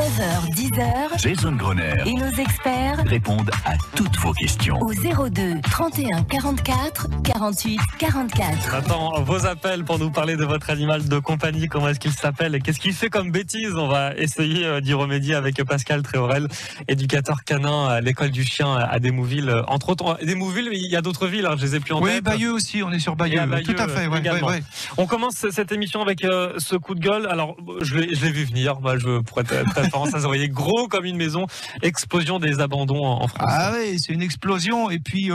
9h-10h, Jason Grosner et nos experts répondent à toutes vos questions. au 02 31 44 48 44. Attends, vos appels pour nous parler de votre animal de compagnie, comment est-ce qu'il s'appelle et qu'est-ce qu'il fait comme bêtise. On va essayer d'y remédier avec Pascal Tréorel, éducateur canin à l'école du chien à Desmouville. Entre autres, Desmouville, mais il y a d'autres villes, hein, je les ai plus en tête. Oui, Bayeux aussi, on est sur Bayeux. Tout à fait, ouais. On commence cette émission avec ce coup de gueule. Alors, je l'ai vu venir. Moi, pour être très franc, ça se voyait gros comme une maison. Explosion des abandons en France. Ah oui, c'est une explosion. Et puis,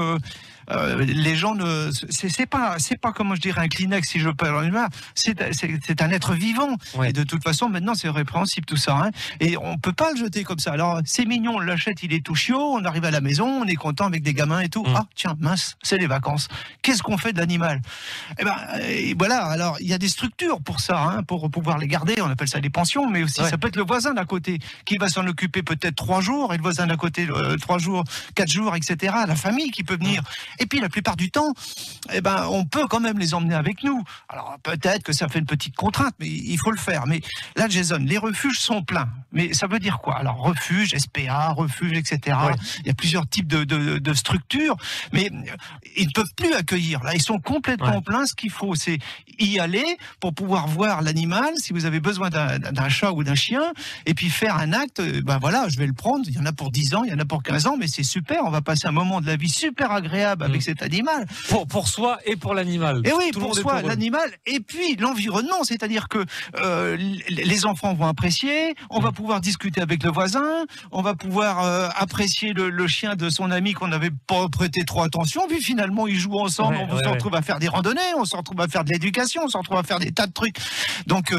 les gens ne, c'est pas comment je dirais un Kleenex si je peux parler mal. C'est un être vivant. Ouais. Et de toute façon, maintenant, c'est répréhensible tout ça. Hein. Et on peut pas le jeter comme ça. Alors, c'est mignon, on l'achète, il est tout chiot. On arrive à la maison, on est content avec des gamins et tout. Ah, tiens, mince, c'est les vacances. Qu'est-ce qu'on fait de l'animal? Eh ben, et voilà. Alors, il y a des structures pour ça, hein, pour pouvoir les garder. On appelle ça des pensions, mais aussi ça peut être le voisin d'à côté qui va s'en occuper peut-être 3 jours et le voisin d'à côté 3 jours, 4 jours, etc. La famille qui peut venir. Et puis la plupart du temps, eh ben, on peut quand même les emmener avec nous. Alors peut-être que ça fait une petite contrainte, mais il faut le faire. Mais là, Jason, les refuges sont pleins. Mais ça veut dire quoi? Alors refuge, SPA, refuge, etc. Ouais. Il y a plusieurs types de structures, mais ils ne peuvent plus accueillir. Là, ils sont complètement pleins. Ce qu'il faut, c'est y aller pour pouvoir voir l'animal. Si vous avez besoin d'un chat ou d'un chien, et puis faire un acte, ben voilà, je vais le prendre. Il y en a pour 10 ans, il y en a pour 15 ans, mais c'est super. On va passer un moment de la vie super agréable avec cet animal. Pour soi et pour l'animal. Et oui, Tout le pour monde est soi, heureux. l'animal, et puis l'environnement, c'est-à-dire que les enfants vont apprécier, on va pouvoir discuter avec le voisin, on va pouvoir apprécier le chien de son ami qu'on n'avait pas prêté trop attention, puis finalement ils jouent ensemble, on se retrouve à faire des randonnées, on se retrouve à faire de l'éducation, on se retrouve à faire des tas de trucs. Donc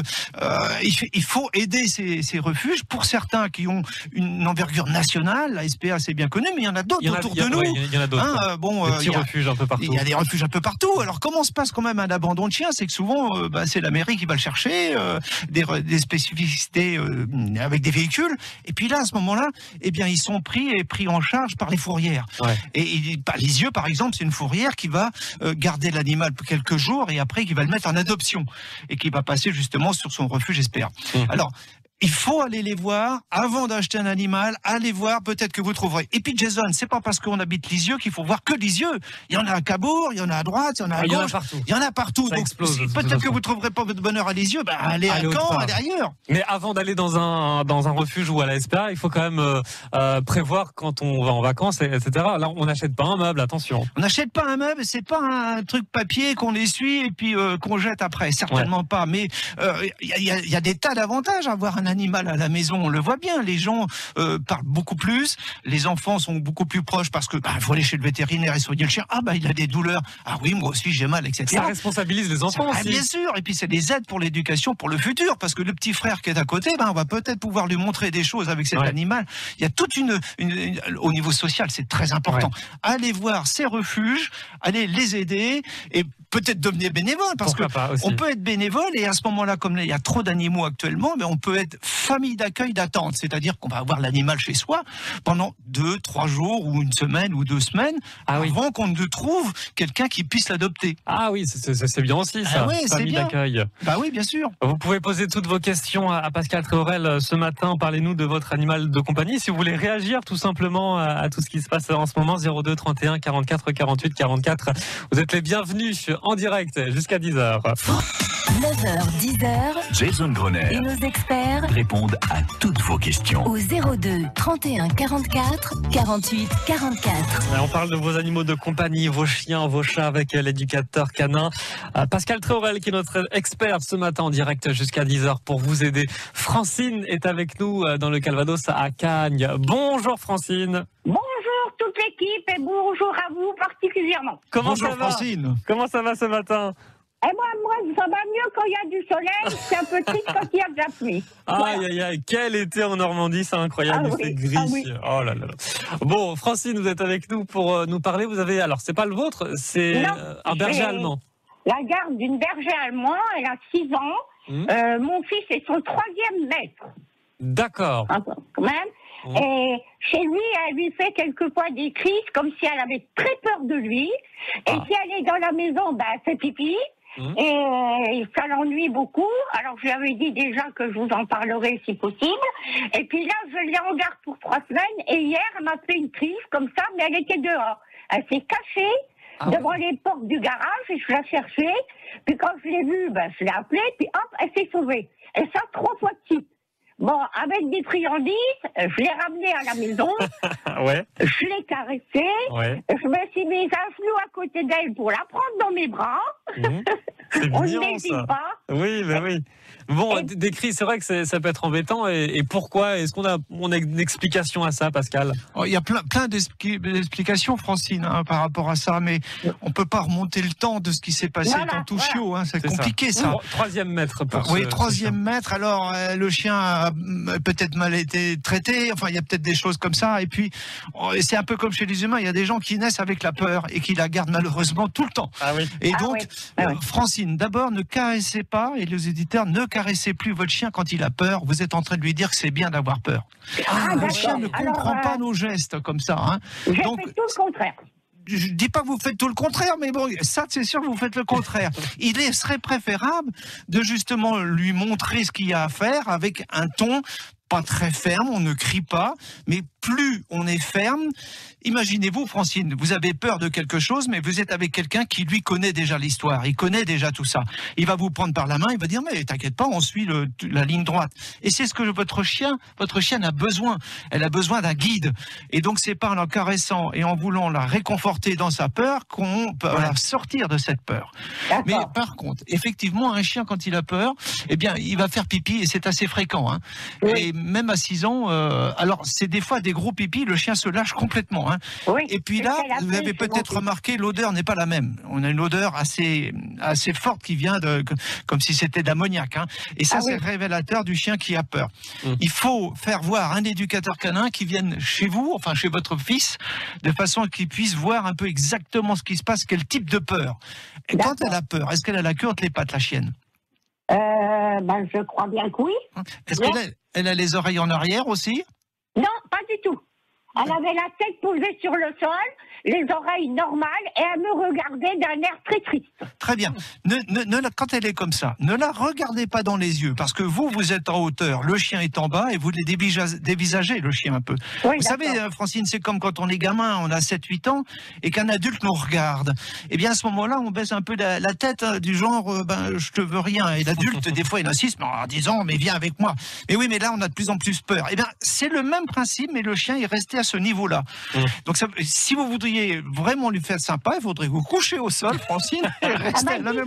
il faut aider ces refuges. Pour certains qui ont une envergure nationale, la SPA c'est bien connu, mais il y en a d'autres autour de nous. Il y en a d'autres. Hein, bon, Des petits refuges un peu partout. il y a des refuges un peu partout. Alors comment se passe quand même un abandon de chien? C'est que souvent, c'est la mairie qui va le chercher, des spécificités avec des véhicules. Et puis là, à ce moment-là, eh bien, ils sont pris en charge par les fourrières. Ouais. Et Lisieux, par exemple, c'est une fourrière qui va garder l'animal pour quelques jours et après qui va le mettre en adoption et qui va passer justement sur son refuge SPA. Alors, il faut aller les voir avant d'acheter un animal. Allez voir, peut-être que vous trouverez. Et puis Jason, c'est pas parce qu'on habite Lisieux qu'il faut voir que Lisieux. Il y en a à Cabourg, il y en a à droite, il y en a à gauche. Il y en a partout. Donc peut-être que vous trouverez pas votre bonheur à Lisieux. Ben allez à Caen, allez ailleurs. Mais avant d'aller dans un refuge ou à la SPA, il faut quand même prévoir quand on va en vacances, etc. Là, on n'achète pas un meuble. Attention. On n'achète pas un meuble. C'est pas un truc papier qu'on essuie et puis qu'on jette après. Certainement pas. Mais il y a des tas d'avantages à avoir un animal à la maison, on le voit bien, les gens parlent beaucoup plus, les enfants sont beaucoup plus proches parce que faut aller chez le vétérinaire et soigner le chien. Ah il a des douleurs, ah oui moi aussi j'ai mal, etc. Ça responsabilise les enfants aussi. Bien sûr, et puis c'est des aides pour l'éducation, pour le futur, parce que le petit frère qui est à côté, on va peut-être pouvoir lui montrer des choses avec cet animal. Il y a toute une au niveau social, c'est très important. Allez voir ces refuges, allez les aider et peut-être devenir bénévole, parce qu'on peut être bénévole et à ce moment-là, comme il y a trop d'animaux actuellement, mais on peut être famille d'accueil d'attente, c'est-à-dire qu'on va avoir l'animal chez soi pendant 2, 3 jours ou une semaine ou 2 semaines avant qu'on ne trouve quelqu'un qui puisse l'adopter. Ah oui, c'est bien aussi ça, famille d'accueil. Bah oui, bien sûr. Vous pouvez poser toutes vos questions à Pascal Tréorel ce matin. Parlez-nous de votre animal de compagnie. Si vous voulez réagir tout simplement à tout ce qui se passe en ce moment, 02 31 44 48 44. Vous êtes les bienvenus en direct jusqu'à 10h. 9h, 10h, Jason Grosner et nos experts répondent à toutes vos questions. au 02 31 44 48 44. On parle de vos animaux de compagnie, vos chiens, vos chats avec l'éducateur canin Pascal Tréorel qui est notre expert ce matin en direct jusqu'à 10h pour vous aider. Francine est avec nous dans le Calvados à Cagnes. Bonjour Francine. Bonjour toute l'équipe et bonjour à vous particulièrement. Bonjour Francine. Comment ça va ce matin? Et moi, ça va mieux quand il y a du soleil, c'est un peu triste quand il y a de la pluie. Aïe, aïe, quel été en Normandie, c'est incroyable, c'est gris. Oh là là. Bon, Francine, vous êtes avec nous pour nous parler. Vous avez, alors c'est pas le vôtre, c'est un berger allemand. La garde d'une bergère allemande, elle a 6 ans. Mon fils est son 3e maître. D'accord. Quand même. Et chez lui, elle lui fait quelquefois des crises, comme si elle avait très peur de lui. Et si elle est dans la maison, elle fait pipi. et ça l'ennuie beaucoup. Alors je lui avais dit déjà que je vous en parlerai si possible. Et puis là, je l'ai en garde pour 3 semaines et hier, elle m'a fait une crise comme ça, mais elle était dehors. Elle s'est cachée devant les portes du garage et je la cherchais. Puis quand je l'ai vue, je l'ai appelée, puis hop, elle s'est sauvée. Et ça, 3 fois de suite. Bon, avec des friandises, je l'ai ramenée à la maison, je l'ai caressée, je me suis mise à genoux à côté d'elle pour la prendre dans mes bras. C'est On mignon, n'hésite ça. pas. Oui, oui. Bon, des cris, c'est vrai que ça peut être embêtant. Et pourquoi? Est-ce qu'on a une explication à ça, Pascal? Il y a plein d'explications, Francine, par rapport à ça, mais on peut pas remonter le temps de ce qui s'est passé dans Touchio. C'est compliqué, ça. 3e maître pour Oui, 3e maître. Alors, le chien a peut-être mal été traité. Enfin, il y a peut-être des choses comme ça. Et puis, c'est un peu comme chez les humains. Il y a des gens qui naissent avec la peur et qui la gardent malheureusement tout le temps. Et donc, Francine, d'abord, ne caressez pas, et les éditeurs, ne caressez plus votre chien quand il a peur. Vous êtes en train de lui dire que c'est bien d'avoir peur. Le chien ne comprend pas nos gestes comme ça. Donc, fait tout le contraire. Je dis pas que vous faites tout le contraire, mais bon, ça c'est sûr que vous faites le contraire. Il serait préférable de justement lui montrer ce qu'il y a à faire avec un ton pas très ferme, on ne crie pas, mais plus on est ferme. Imaginez-vous, Francine, vous avez peur de quelque chose, mais vous êtes avec quelqu'un qui, lui, connaît déjà l'histoire, il connaît déjà tout ça. Il va vous prendre par la main, il va dire, mais t'inquiète pas, on suit la ligne droite. Et c'est ce que votre chienne a besoin. Elle a besoin d'un guide. Et donc, c'est pas en la caressant et en voulant la réconforter dans sa peur qu'on peut la sortir de cette peur. Mais par contre, effectivement, un chien, quand il a peur, eh bien, il va faire pipi, et c'est assez fréquent. Et même à 6 ans, alors c'est des fois des gros pipis, le chien se lâche complètement. Et puis là, vous avez peut-être remarqué, l'odeur n'est pas la même. On a une odeur assez forte qui vient comme si c'était d'ammoniac. Et ça, c'est révélateur du chien qui a peur. Il faut faire voir un éducateur canin qui vienne chez vous, enfin chez votre fils, de façon qu'il puisse voir un peu exactement ce qui se passe, quel type de peur. Et quand elle a peur, est-ce qu'elle a la queue entre les pattes, la chienne? Je crois bien que oui. Est-ce qu'elle a les oreilles en arrière aussi? Non, pas du tout. Elle avait la tête posée sur le sol, les oreilles normales, et elle me regardait d'un air très triste. Très bien. Quand elle est comme ça, ne la regardez pas dans les yeux, parce que vous êtes en hauteur, le chien est en bas, et vous dévisagez le chien un peu. Vous savez, Francine, c'est comme quand on est gamin, on a 7-8 ans, et qu'un adulte nous regarde. Eh bien, à ce moment-là, on baisse un peu la tête, du genre, je te veux rien. Et l'adulte, des fois, il insiste, en disant, mais viens avec moi. Mais oui, mais là, on a de plus en plus peur. Eh bien, c'est le même principe, mais le chien est resté à ce niveau-là. Donc, si vous voudriez vraiment lui faire sympa, il faudrait vous coucher au sol, Francine, et rester à la même...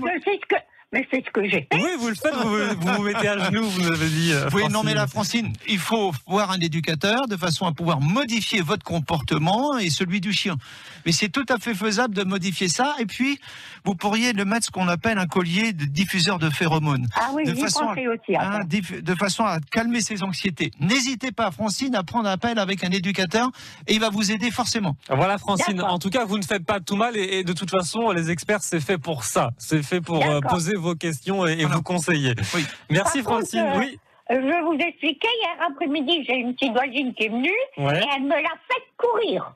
Mais c'est ce que j'ai fait. Oui, vous le faites, vous vous mettez à genoux, vous m'avez dit. Oui, non, mais là, Francine, il faut voir un éducateur de façon à pouvoir modifier votre comportement et celui du chien. Mais c'est tout à fait faisable de modifier ça. Et puis, vous pourriez le mettre ce qu'on appelle un collier de diffuseur de phéromones. Ah oui, j'y pensais aussi. De façon à calmer ses anxiétés. N'hésitez pas, Francine, à prendre appel avec un éducateur et il va vous aider forcément. Voilà, Francine. En tout cas, vous ne faites pas tout mal et de toute façon, les experts, c'est fait pour ça. C'est fait pour poser vos questions et vous conseiller. Oui. Merci, Francine. Oui. Je vais vous expliquer, hier après-midi, j'ai une petite voisine qui est venue et elle me l'a fait courir.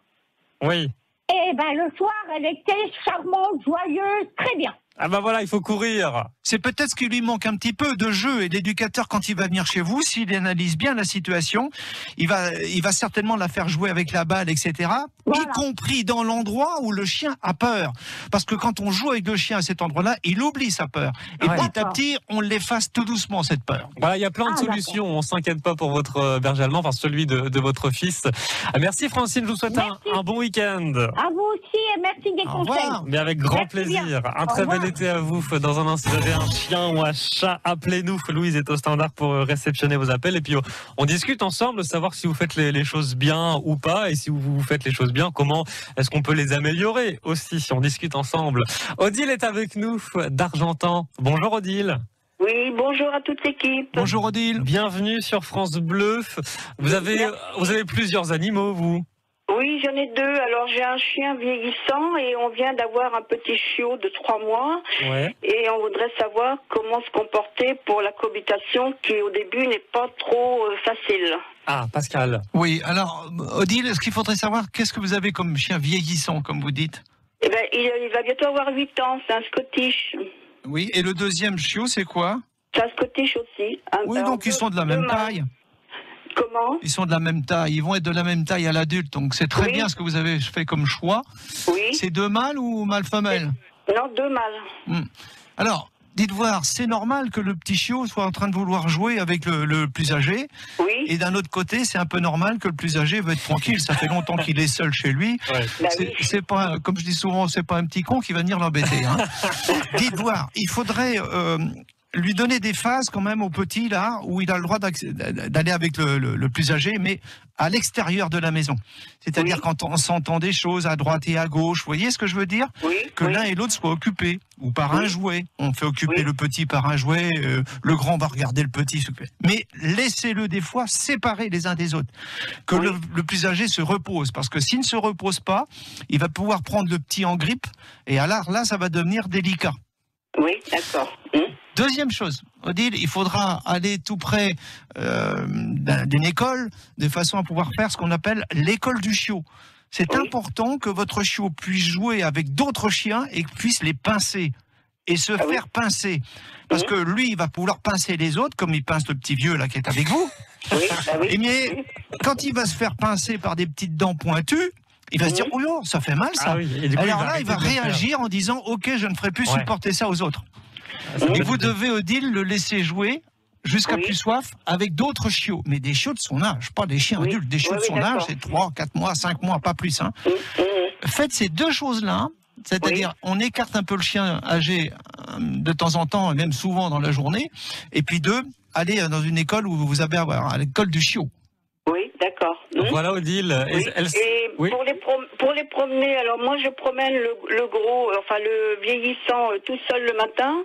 Oui. Et le soir, elle était charmante, joyeuse, très bien. Ah voilà, il faut courir. C'est peut-être ce qui lui manque un petit peu de jeu. Et l'éducateur, quand il va venir chez vous, s'il analyse bien la situation, il va certainement la faire jouer avec la balle, etc. Y compris dans l'endroit où le chien a peur. Parce que quand on joue avec le chien à cet endroit-là, il oublie sa peur. Et petit à petit, on l'efface tout doucement, cette peur. Voilà, il y a plein de solutions. On s'inquiète pas pour votre berger allemand, enfin celui de votre fils. Merci, Francine. Je vous souhaite un bon week-end. À vous aussi, et merci des conseils. Mais avec grand plaisir. Un très bel été à vous. Dans un instant, si vous avez un chien ou un chat, appelez-nous. Louise est au standard pour réceptionner vos appels. Et puis, on discute ensemble, savoir si vous faites les choses bien ou pas. Et si vous faites les choses bien, comment est-ce qu'on peut les améliorer aussi, si on discute ensemble. Odile est avec nous d'Argentan. Bonjour Odile. Oui, bonjour à toute l'équipe. Bonjour Odile. Bienvenue sur France Bleu. Vous avez plusieurs animaux, vous? Oui, j'en ai 2. Alors, j'ai un chien vieillissant et on vient d'avoir un petit chiot de 3 mois. Et on voudrait savoir comment se comporter pour la cohabitation qui, au début, n'est pas trop facile. Ah, Pascal. Oui, alors, Odile, ce qu'il faudrait savoir, qu'est-ce que vous avez comme chien vieillissant, comme vous dites? Eh bien, il va bientôt avoir 8 ans. C'est un Scottish. Oui, et le deuxième chiot, c'est quoi? C'est un Scottish aussi. Oui, donc ils sont de la même taille. Comment? Ils sont de la même taille, ils vont être de la même taille à l'adulte, donc c'est très bien ce que vous avez fait comme choix. Oui. C'est 2 mâles ou mâles-femelles? Non, 2 mâles. Alors, dites voir, c'est normal que le petit chiot soit en train de vouloir jouer avec le plus âgé. Oui. Et d'un autre côté, c'est un peu normal que le plus âgé veut être tranquille. Ça fait longtemps qu'il est seul chez lui. Ouais. Bah C'est pas, comme je dis souvent, c'est pas un petit con qui va venir l'embêter. Hein. Dites voir, il faudrait lui donner des phases quand même au petit là où il a le droit d'aller avec le plus âgé, mais à l'extérieur de la maison. C'est-à-dire quand on s'entend des choses à droite et à gauche. Vous voyez ce que je veux dire? Oui. Que l'un et l'autre soient occupés ou par un jouet. On fait occuper le petit par un jouet, le grand va regarder le petit s'occuper. Mais laissez-le des fois séparer les uns des autres. Que le plus âgé se repose, parce que s'il ne se repose pas, il va pouvoir prendre le petit en grippe et alors là, ça va devenir délicat. Oui, d'accord. Deuxième chose, Odile, il faudra aller tout près d'une école de façon à pouvoir faire ce qu'on appelle l'école du chiot. C'est important que votre chiot puisse jouer avec d'autres chiens et puisse les pincer et se faire pincer. Parce que lui, il va pouvoir pincer les autres, comme il pince le petit vieux là qui est avec vous. Mais quand il va se faire pincer par des petites dents pointues, il va se dire, oh, ça fait mal ça. Et du coup, alors là, il va réagir en disant, ok, je ne ferai plus supporter ça aux autres. Et vous devez, Odile, le laisser jouer jusqu'à plus soif avec d'autres chiots. Mais des chiots de son âge, pas des chiens adultes. Des chiots de son âge, c'est 3, 4 mois, 5 mois, pas plus. Hein. Faites ces deux choses-là, c'est-à-dire on écarte un peu le chien âgé de temps en temps, et même souvent dans la journée. Et puis 2, allez dans une école où vous avez à l'école du chiot. Oui, d'accord. Voilà, Odile. Oui. Pour les promener, alors moi je promène le gros, enfin le vieillissant tout seul le matin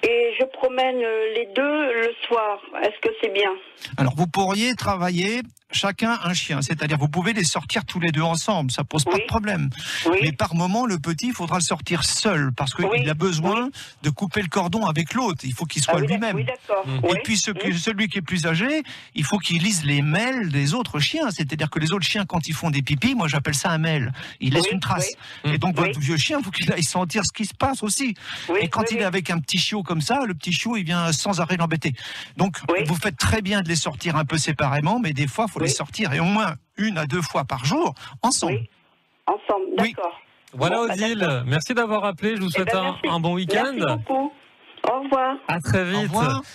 et je promène les deux le soir. Est-ce que c'est bien? Alors vous pourriez travailler chacun un chien, c'est-à-dire vous pouvez les sortir tous les deux ensemble, ça pose pas de problème. Mais par moment, le petit, il faudra le sortir seul parce qu'il a besoin de couper le cordon avec l'autre. Il faut qu'il soit lui-même. Et puis celui qui est plus âgé, il faut qu'il lise les mêles des autres chiens, c'est-à-dire que les autres chiens, quand ils font des pipis, moi j'appelle ça un mêle. Il laisse une trace. Et donc votre vieux chien, il faut qu'il aille sentir ce qui se passe aussi. Et quand il est avec un petit chiot comme ça, le petit chiot, il vient sans arrêt l'embêter. Donc vous faites très bien de les sortir un peu séparément, mais des fois, il faut les sortir et au moins 1 à 2 fois par jour ensemble. Ensemble, d'accord. Voilà, Odile, merci d'avoir appelé. Je vous souhaite un bon week-end. Merci beaucoup. Au revoir. À très vite.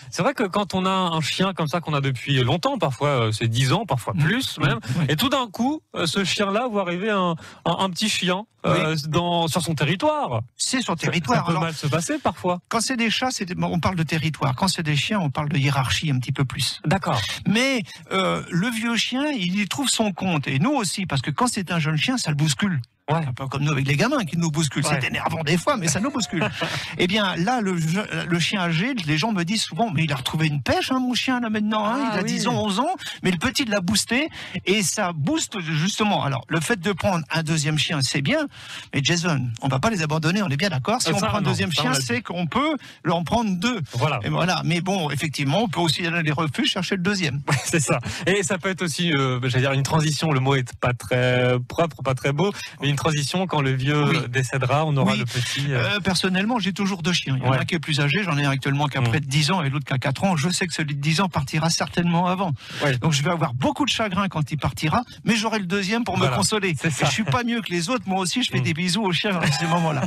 C'est vrai que quand on a un chien comme ça qu'on a depuis longtemps, parfois c'est 10 ans, parfois plus même, et tout d'un coup, ce chien-là voit arriver un petit chien sur son territoire. C'est son territoire. Ça peut mal se passer parfois. Quand c'est des chats, on parle de territoire. Quand c'est des chiens, on parle de hiérarchie un petit peu plus. D'accord. Mais le vieux chien, il y trouve son compte. Et nous aussi, parce que quand c'est un jeune chien, ça le bouscule. Un peu comme nous avec les gamins qui nous bousculent. C'est énervant des fois, mais ça nous bouscule. Eh bien, là, le chien âgé, les gens me disent souvent, mais il a retrouvé une pêche, mon chien, là, maintenant. Il a 10 ans, 11 ans, mais le petit l'a boosté, et ça booste, justement. Alors, le fait de prendre un deuxième chien, c'est bien, mais Jason, on va pas les abandonner, on est bien d'accord. Si on prend un deuxième chien, c'est qu'on peut en prendre 2. Voilà. Et voilà. Mais bon, effectivement, on peut aussi aller dans les refuges chercher le deuxième. C'est ça. Et ça peut être aussi, j'allais dire, une transition. Le mot est pas très propre, pas très beau, mais une transition, quand le vieux décédera, on aura le petit... personnellement, j'ai toujours 2 chiens. Il y en a un qui est plus âgé, j'en ai un actuellement qui a près de 10 ans et l'autre qui a 4 ans. Je sais que celui de 10 ans partira certainement avant. Donc je vais avoir beaucoup de chagrin quand il partira, mais j'aurai le deuxième pour me consoler. Et je suis pas mieux que les autres, moi aussi je fais des bisous aux chiens à ces moments-là.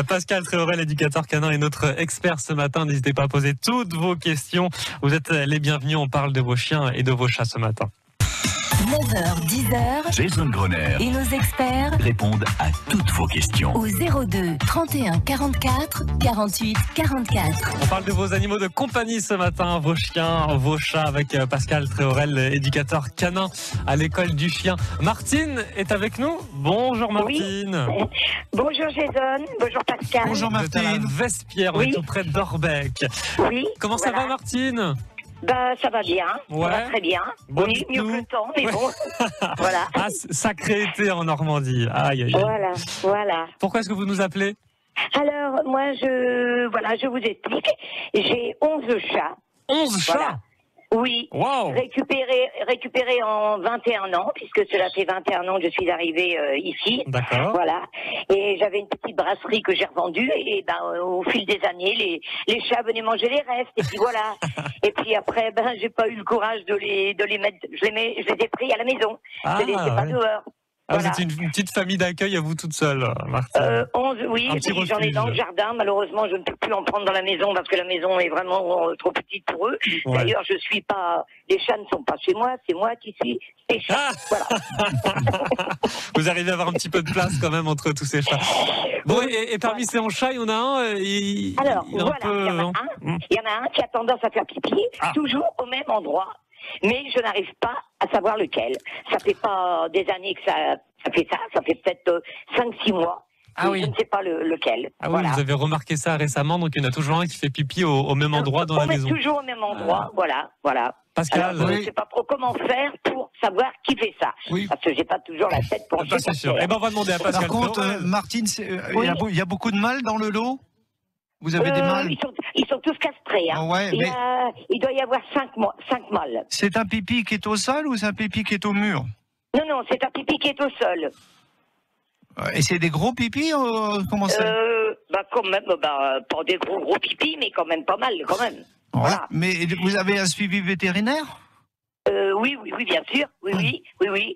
Pascal Tréorel, éducateur canin, est notre expert ce matin. N'hésitez pas à poser toutes vos questions. Vous êtes les bienvenus, on parle de vos chiens et de vos chats ce matin. 9h, 10h. Jason Grosner Et nos experts répondent à toutes vos questions. Au 02 31 44 48 44. On parle de vos animaux de compagnie ce matin, vos chiens, vos chats, avec Pascal Tréorel, éducateur canin à l'école du chien. Martine est avec nous. Bonjour Martine. Oui. Bonjour Jason, bonjour Pascal. Bonjour Martine. Vous êtes à la Vespierre, tout près d'Orbec. Oui. Comment ça va Martine? Ça va bien, ça va très bien. Bon, oui, mieux que le temps, mais bon. Voilà. Ah, sacré été en Normandie. Aïe, aïe, aïe. Voilà. Pourquoi est-ce que vous nous appelez? Alors, moi, je vous explique. J'ai 11 chats. 11 chats? Oui, Wow. récupéré en 21 ans, puisque cela fait 21 ans que je suis arrivée ici. D'accord. Voilà. Et j'avais une petite brasserie que j'ai revendue, et au fil des années, les chats venaient manger les restes, et puis voilà. Et puis après, j'ai pas eu le courage de les mettre, je les ai pris à la maison. Ah, Je les laissais pas dehors. Ah, Voilà. vous êtes une petite famille d'accueil à vous toute seule, Martine. 11, oui, Un et petit puis j'en ai dans le refuge. jardin. Malheureusement, je ne peux plus en prendre dans la maison parce que la maison est vraiment trop petite pour eux. Ouais. D'ailleurs, je suis pas, les chats ne sont pas chez moi, c'est moi qui suis les chats. Ah Voilà. Vous arrivez à avoir un petit peu de place quand même entre tous ces chats. Bon, et parmi ces chats, il y en a un, Alors, il est un voilà, peu... il y en a un qui a tendance à faire pipi, toujours au même endroit, mais je n'arrive pas à savoir lequel. Ça fait pas des années que ça fait ça, ça fait peut-être 5-6 mois. Ah oui. Je ne sais pas lequel. Ah oui, voilà. vous avez remarqué ça récemment, donc il y en a toujours un qui fait pipi au même endroit dans la maison. Toujours au même endroit, voilà. Pascal, Alors, je ne sais pas trop comment faire pour savoir qui fait ça. Oui. Parce que j'ai pas toujours la tête pour bah, c'est sûr. Eh ben, on va demander à Pascal. Par contre, Florel. Martine, Oui. il y a beaucoup de mâles dans le lot? Vous avez des mâles? Ils sont tous castrés. Hein. Ah ouais, mais Il doit y avoir 5 mâles. c'est un pipi qui est au sol ou c'est un pipi qui est au mur? Non, c'est un pipi qui est au sol. Et c'est des gros pipis? Comment c'est? Quand même, pas des gros pipis, mais quand même pas mal, quand même. Ouais. Voilà. Mais vous avez un suivi vétérinaire? Oui, bien sûr. Oui.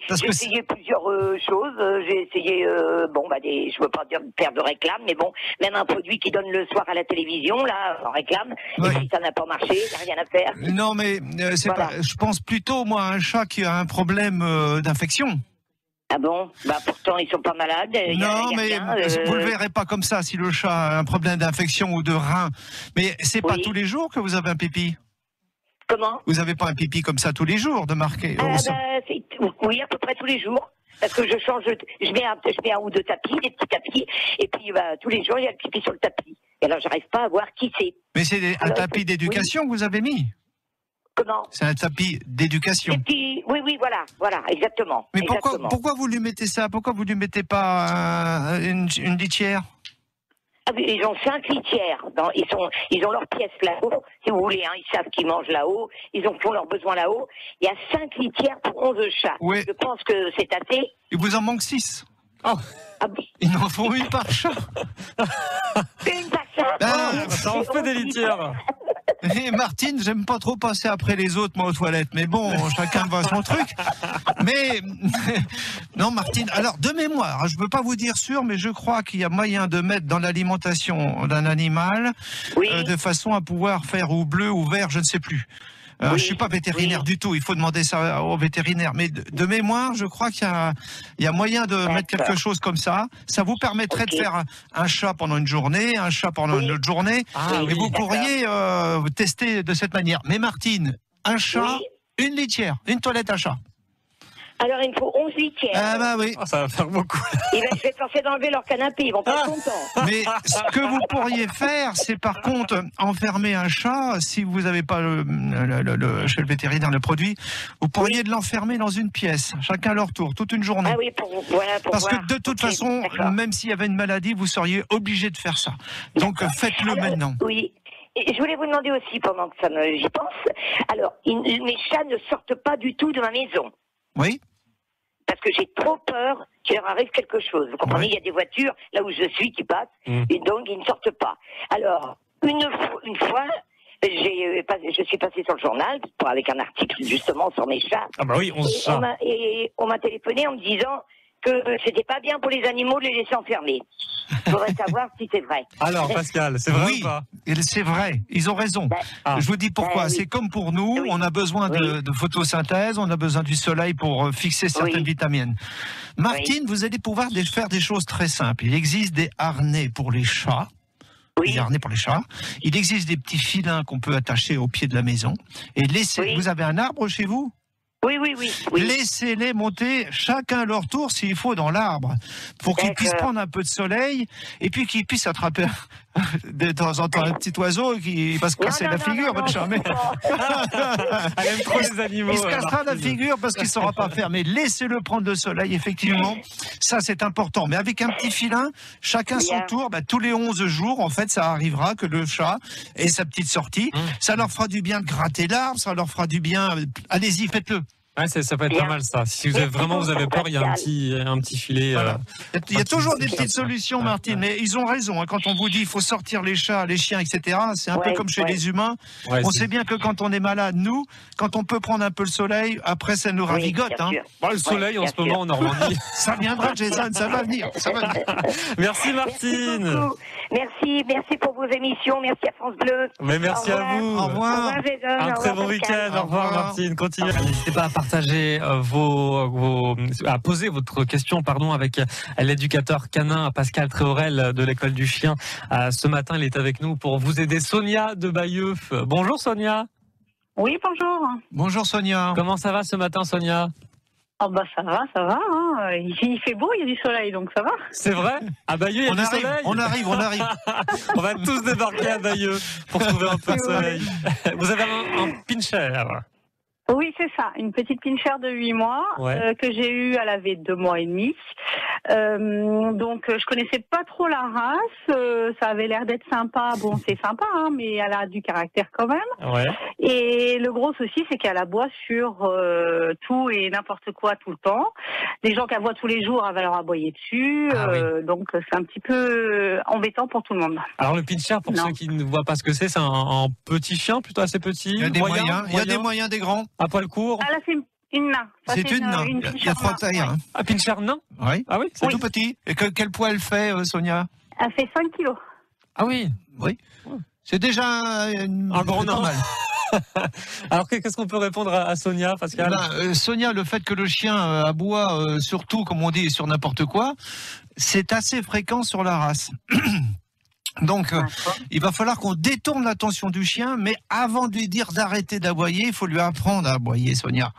Parce J'ai que essayé plusieurs choses. J'ai essayé, je veux pas dire faire de réclame, mais bon, même un produit qui donne le soir à la télévision, là, en réclame. Oui. Et puis ça n'a pas marché, il n'y a rien à faire. Non, mais c'est Voilà. pas. Je pense plutôt moi à un chat qui a un problème d'infection. Ah bon? Pourtant ils sont pas malades. Non, mais vous le verrez pas comme ça si le chat a un problème d'infection ou de rein. Mais c'est pas Oui. tous les jours que vous avez un pipi. Comment? Vous avez pas un pipi comme ça tous les jours de marquer. au sol. Oui, à peu près tous les jours. Parce que je change, je mets un ou deux tapis, des petits tapis, et puis tous les jours il y a le pipi sur le tapis. Et alors j'arrive pas à voir qui c'est. Mais c'est un Alors, tapis d'éducation que vous avez mis. Comment? C'est un tapis d'éducation. Et puis, oui, voilà, exactement. Mais exactement. pourquoi vous lui mettez ça? Pourquoi vous lui mettez pas une litière? Ah oui, ils ont 5 litières. Ils ont leur pièce là-haut, si vous voulez. Hein, ils savent qu'ils mangent là-haut. Ils font leurs besoins là-haut. Il y a 5 litières pour 11 chats. Oui. Je pense que c'est assez. Il vous en manque 6. Oh, Ah, Il en faut une par chat. une par chat. ça en fait des litières. Et Martine, j'aime pas trop passer après les autres, moi, aux toilettes. Mais bon, chacun voit son truc. Mais, non, Martine, alors, de mémoire, je peux pas vous dire sûr, mais je crois qu'il y a moyen de mettre dans l'alimentation d'un animal, Oui. de façon à pouvoir faire ou bleu ou vert, je ne sais plus. Oui, Je suis pas vétérinaire du tout, il faut demander ça au vétérinaire. Mais de mémoire, je crois qu'il y a moyen de mettre quelque chose comme ça. Ça vous permettrait de faire un chat pendant une journée, un chat pendant une autre journée. Ah, Et oui, vous pourriez tester de cette manière. Mais Martine, un chat, une litière, une toilette à chat. Alors, il me faut 11 litières. Ah bah oui. Oh, ça va faire beaucoup. Je vais forcer d'enlever leur canapé, ils vont pas être contents. Mais ce que vous pourriez faire, c'est par contre enfermer un chat, si vous n'avez pas chez le vétérinaire le produit, vous pourriez l'enfermer dans une pièce, chacun à leur tour, toute une journée. Ah oui, pour Parce voir. que de toute Ok, façon, d'accord. même s'il y avait une maladie, vous seriez obligé de faire ça. Donc faites-le Alors, maintenant. Oui. Et je voulais vous demander aussi, pendant que j'y pense, alors, mes chats ne sortent pas du tout de ma maison. Oui. Parce que j'ai trop peur qu'il leur arrive quelque chose. Vous comprenez, Ouais. il y a des voitures, là où je suis, qui passent, et donc ils ne sortent pas. Alors, une fois, je suis passée sur le journal, avec un article justement sur mes chats. Ah bah oui, 11 Et chats. on m'a téléphoné en me disant que c'était pas bien pour les animaux de les laisser enfermer. Je voudrais savoir si c'est vrai. Alors, Pascal, c'est vrai Oui, ou pas? et c'est vrai, ils ont raison. Ah. Je vous dis pourquoi. Oui. C'est comme pour nous, Oui. on a besoin de photosynthèse, on a besoin du soleil pour fixer certaines vitamines. Martine, vous allez pouvoir faire des choses très simples. Il existe des harnais pour les chats. Oui. Des harnais pour les chats. Il existe des petits filins qu'on peut attacher au pied de la maison. Et laisser. Oui. Vous avez un arbre chez vous? Oui, oui, oui. Laissez-les monter chacun à leur tour s'il faut dans l'arbre pour qu'ils puissent prendre un peu de soleil et puis qu'ils puissent attraper de temps en temps un petit oiseau qui va se casser la figure, votre charmée. Elle aime trop les animaux. Il se cassera la figure parce qu'il ne saura pas faire. Mais laissez-le prendre le soleil, effectivement. Ça, c'est important. Mais avec un petit filin, chacun son tour, tous les 11 jours, en fait, ça arrivera que le chat ait sa petite sortie. Ça leur fera du bien de gratter l'arbre, ça leur fera du bien. Allez-y, faites-le. Ouais, ça peut être pas mal ça. Si vous avez peur, il y a un petit filet. Il y a toujours des petites solutions, Martine, mais ils ont raison. Quand on vous dit il faut sortir les chats, les chiens, etc., c'est un peu comme chez les humains. On sait bien que quand on est malade, nous, quand on peut prendre un peu le soleil, après ça nous ravigote. Le soleil en ce moment en Normandie. Ça viendra, Jason, ça va venir. Merci Martine. Merci pour vos émissions, merci à France Bleu. Mais merci à vous. Au revoir. Un très bon week-end. Au revoir Martine. Continuez. N'hésitez pas à partager à poser votre question, avec l'éducateur canin Pascal Tréorel de l'école du chien. Ce matin, il est avec nous pour vous aider. Sonia de Bayeux. Bonjour Sonia. Oui, bonjour. Bonjour Sonia. Comment ça va ce matin, Sonia? Ça va. Il fait beau, il y a du soleil, donc ça va. C'est vrai? À Bayeux, il y a du soleil? On arrive. On va tous débarquer à Bayeux pour trouver un peu de soleil. Vous avez un pincher? Oui, c'est ça, une petite pincher de 8 mois que j'ai eue, elle avait 2 mois et demi. Donc je connaissais pas trop la race, ça avait l'air d'être sympa. Bon, c'est sympa, mais elle a du caractère quand même. Ouais. Et le gros souci, c'est qu'elle aboie sur tout et n'importe quoi tout le temps. Les gens qui aboient tous les jours, elle va leur aboyer dessus. Donc c'est un petit peu embêtant pour tout le monde. Alors le pincher, pour ceux qui ne voient pas ce que c'est un petit chien, plutôt assez petit. Il y a des moyens, il y a des moyens, des grands. À poil court. Ah là, c'est une nain. C'est une nain. Il y a 3 tailles. Un pincher nain? Oui. Ah oui, c'est tout petit. Et quel poids elle fait, Sonia? Elle fait 5 kilos. Ah oui. Oui. C'est déjà un grand nain. Alors qu'est-ce qu'on peut répondre à Sonia, Pascal? Sonia, le fait que le chien aboie, surtout, comme on dit, sur n'importe quoi, c'est assez fréquent sur la race. Donc, il va falloir qu'on détourne l'attention du chien, mais avant de lui dire d'arrêter d'aboyer, il faut lui apprendre à aboyer, Sonia.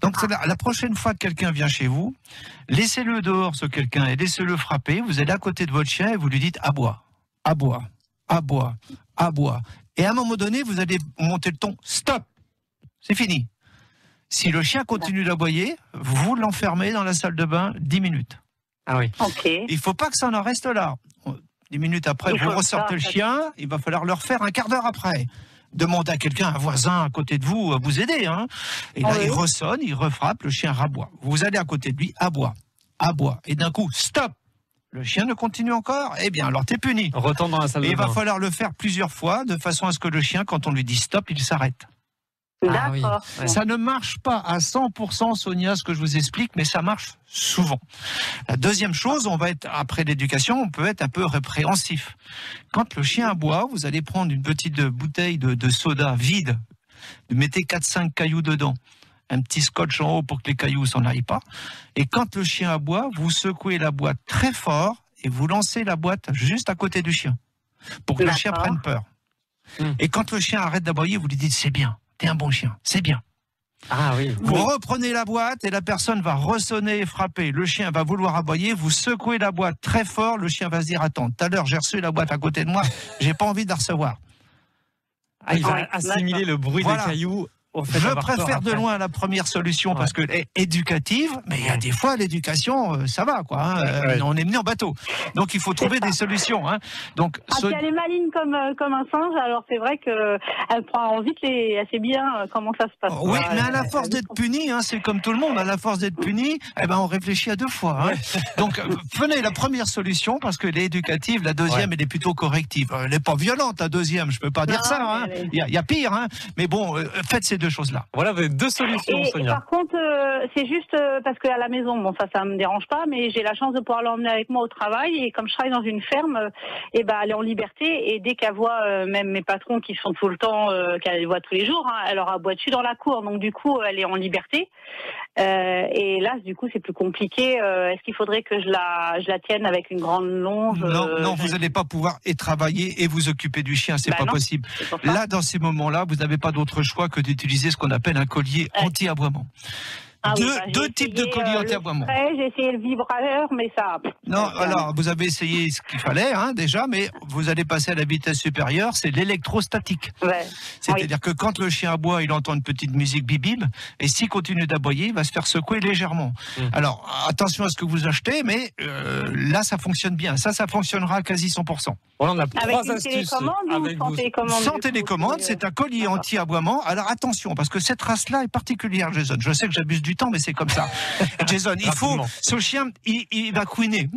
Donc, la prochaine fois que quelqu'un vient chez vous, laissez-le dehors, ce quelqu'un, et laissez-le frapper. Vous êtes à côté de votre chien et vous lui dites aboie, aboie, aboie, aboie. Et à un moment donné, vous allez monter le ton. Stop! C'est fini. Si le chien continue d'aboyer, vous l'enfermez dans la salle de bain 10 minutes. Ah oui. Okay. Il ne faut pas que ça en reste là. 10 minutes après, vous ressortez le chien, il va falloir le refaire un quart d'heure après. Demandez à quelqu'un, un voisin à côté de vous, à vous aider. Et là, il ressonne, il refrappe, le chien raboie. Vous allez à côté de lui, aboie, aboie. Et d'un coup, stop! Le chien ne continue encore? Eh bien, alors t'es puni. Retourne dans la salle de bain. Il va falloir le faire plusieurs fois, de façon à ce que le chien, quand on lui dit stop, il s'arrête. D'accord. Ça ne marche pas à 100%, Sonia, ce que je vous explique, mais ça marche souvent. La deuxième chose, après l'éducation, on peut être un peu répréhensif. Quand le chien aboie, vous allez prendre une petite bouteille de soda vide, vous mettez 4-5 cailloux dedans, un petit scotch en haut pour que les cailloux s'en aillent pas, et quand le chien aboie, vous secouez la boîte très fort et vous lancez la boîte juste à côté du chien, pour que le chien prenne peur. Et quand le chien arrête d'aboyer, vous lui dites c'est bien. T'es un bon chien, c'est bien. Ah oui. Vous reprenez la boîte et la personne va ressonner et frapper. Le chien va vouloir aboyer, vous secouez la boîte très fort, le chien va se dire attends, tout à l'heure j'ai reçu la boîte à côté de moi, j'ai pas envie de la recevoir. Il va assimiler le bruit des cailloux. Je préfère de loin la première solution parce qu'elle est éducative, mais il y a des fois l'éducation, ça va quoi. On est mené en bateau, donc il faut trouver des solutions. Donc, puis elle est maligne comme un singe, alors c'est vrai que elle prend vite elle sait bien comment ça se passe. Oui, mais à la force d'être puni, c'est comme tout le monde, à la force d'être puni, on réfléchit à 2 fois. Donc prenez la première solution parce qu'elle est éducative, la deuxième elle est plutôt corrective. Elle n'est pas violente la deuxième, je peux pas dire ça. Il y a pire, mais bon, faites ces 2 choses-là. Voilà, vous avez 2 solutions, Sonia. Et par contre, c'est juste parce qu'à la maison, bon, ça me dérange pas, mais j'ai la chance de pouvoir l'emmener avec moi au travail. Et comme je travaille dans une ferme, elle est en liberté. Et dès qu'elle voit, même mes patrons qui sont tout le temps, qu'elle voit tous les jours, elle leur aboie dessus dans la cour. Donc du coup, elle est en liberté. Et là, du coup, c'est plus compliqué. Est-ce qu'il faudrait que je la tienne avec une grande longe? Non, vous n'allez pas pouvoir et travailler et vous occuper du chien, c'est pas non, possible. Là, dans ces moments-là, vous n'avez pas d'autre choix que d'utiliser ce qu'on appelle un collier anti-aboiement. Deux types de colliers anti-aboiement. J'ai essayé le vibrateur, mais ça... Non, alors, vous avez essayé ce qu'il fallait, déjà, mais vous allez passer à la vitesse supérieure, c'est l'électrostatique. Ouais. C'est-à-dire que quand le chien aboie, il entend une petite musique bibib, et s'il continue d'aboyer, il va se faire secouer légèrement. Alors, attention à ce que vous achetez, mais là, ça fonctionne bien. Ça fonctionnera à quasi 100%. Voilà, on a avec 3 une astuces télécommande avec ou sans vous. télécommande? Sans télécommande, c'est un collier anti-aboiement. Alors attention, parce que cette race-là est particulière, Jason. Je sais que j'abuse du temps, mais c'est comme ça. Jason, il faut... Ce chien, il va couiner.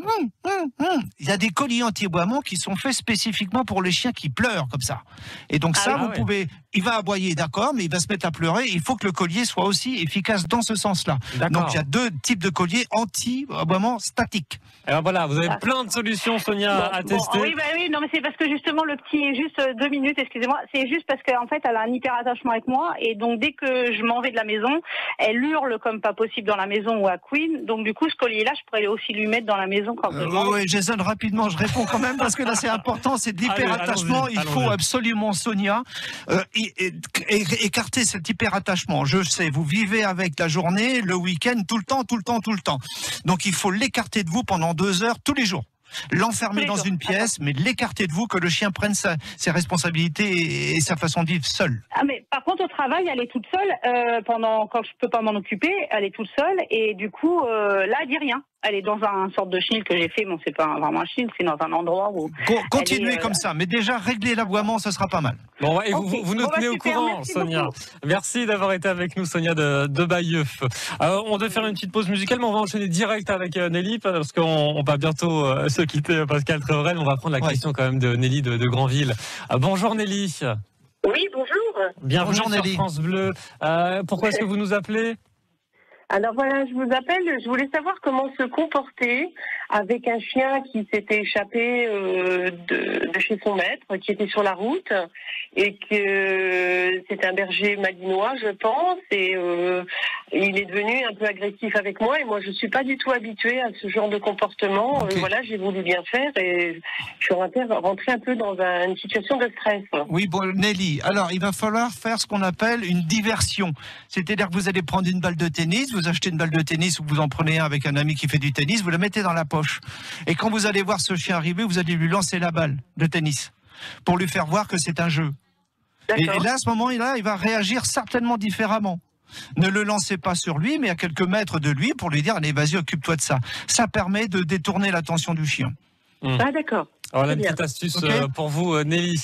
Il y a des colliers anti-aboiement qui sont faits spécifiquement pour les chiens qui pleurent, comme ça. Et donc vous pouvez... Il va aboyer, d'accord, mais il va se mettre à pleurer. Il faut que le collier soit aussi efficace dans ce sens-là. Donc il y a 2 types de colliers anti-aboiement statiques. Alors voilà, vous avez plein de solutions, Sonia, à tester. Oui, non, mais c'est parce que justement, le petit est juste 2 minutes, excusez-moi. C'est juste parce qu'en fait, elle a un hyper-attachement avec moi. Et donc, dès que je m'en vais de la maison, elle hurle comme pas possible dans la maison ou à Queen. Donc, du coup, ce collier-là, je pourrais aussi lui mettre dans la maison quand oui, Jason, rapidement, je réponds quand même, parce que là, c'est important, c'est de l'hyper-attachement. Il faut absolument, Sonia, écarter cet hyper-attachement. Je sais, vous vivez avec la journée, le week-end, tout le temps. Donc, il faut l'écarter de vous pendant 2 heures tous les jours. L'enfermer dans une pièce, mais l'écarter de vous, que le chien prenne ses responsabilités et sa façon de vivre seul. Mais par contre, au travail, elle est toute seule. Quand je peux pas m'en occuper, elle est toute seule. Et du coup, là, elle dit rien. Elle est dans un sorte de chenil que j'ai fait. Bon, c'est pas vraiment un chenil, c'est dans un endroit où... Continuez comme ça, mais déjà, régler l'aboiement, ce sera pas mal. Bon, et vous nous tenez au courant, Sonia. Merci d'avoir été avec nous, Sonia de Bailleuf. On doit faire une petite pause musicale, mais on va enchaîner direct avec Nelly, parce qu'on va bientôt se quitter, Pascal Tréorel. On va prendre la question quand même de Nelly de Granville. Bonjour Nelly. Oui, bonjour. Bienvenue bonjour, sur Nelly. France Bleu. Pourquoi est-ce que vous nous appelez ? Alors voilà, je vous appelle, je voulais savoir comment se comporter avec un chien qui s'était échappé de chez son maître, qui était sur la route, et que c'était un berger malinois, je pense, et il est devenu un peu agressif avec moi, et moi je suis pas du tout habituée à ce genre de comportement. Okay. Voilà, j'ai voulu bien faire, et je suis rentrée un peu dans une situation de stress. Oui, bon, Nelly, alors il va falloir faire ce qu'on appelle une diversion. C'est-à-dire que vous allez prendre une balle de tennis, vous achetez une balle de tennis ou vous en prenez un avec un ami qui fait du tennis, vous la mettez dans la poche. Et quand vous allez voir ce chien arriver, vous allez lui lancer la balle de tennis pour lui faire voir que c'est un jeu. Et là, à ce moment-là, il va réagir certainement différemment. Ne le lancez pas sur lui, mais à quelques mètres de lui pour lui dire « Allez, vas-y, occupe-toi de ça ». Ça permet de détourner l'attention du chien. Ah d'accord. Alors, la petite astuce pour vous, Nelly.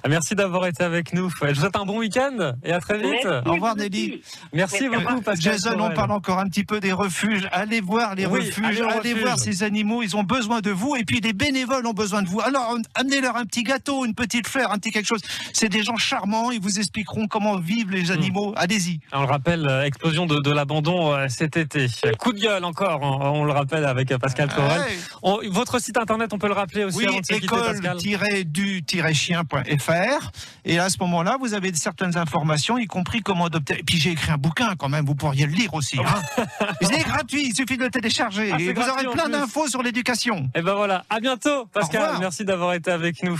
Merci d'avoir été avec nous. Je vous souhaite un bon week-end et à très vite. Merci, au revoir, Nelly. Merci beaucoup, Pascal. Jason, on parle encore un petit peu des refuges. Allez voir les refuges, allez voir ces animaux. Ils ont besoin de vous. Et puis, les bénévoles ont besoin de vous. Alors, amenez-leur un petit gâteau, une petite fleur, un petit quelque chose. C'est des gens charmants. Ils vous expliqueront comment vivent les animaux. Allez-y. On le rappelle, explosion de l'abandon cet été. Coup de gueule encore, on le rappelle avec Pascal Tréorel. Votre site internet, on peut le rappeler aussi avant de se quitter, Pascal. école-du-chien.fr, et à ce moment-là vous avez certaines informations, y compris comment adopter. Et puis j'ai écrit un bouquin quand même, vous pourriez le lire aussi, c'est gratuit, il suffit de le télécharger et vous aurez plein d'infos sur l'éducation. Et ben voilà, à bientôt Pascal, merci d'avoir été avec nous.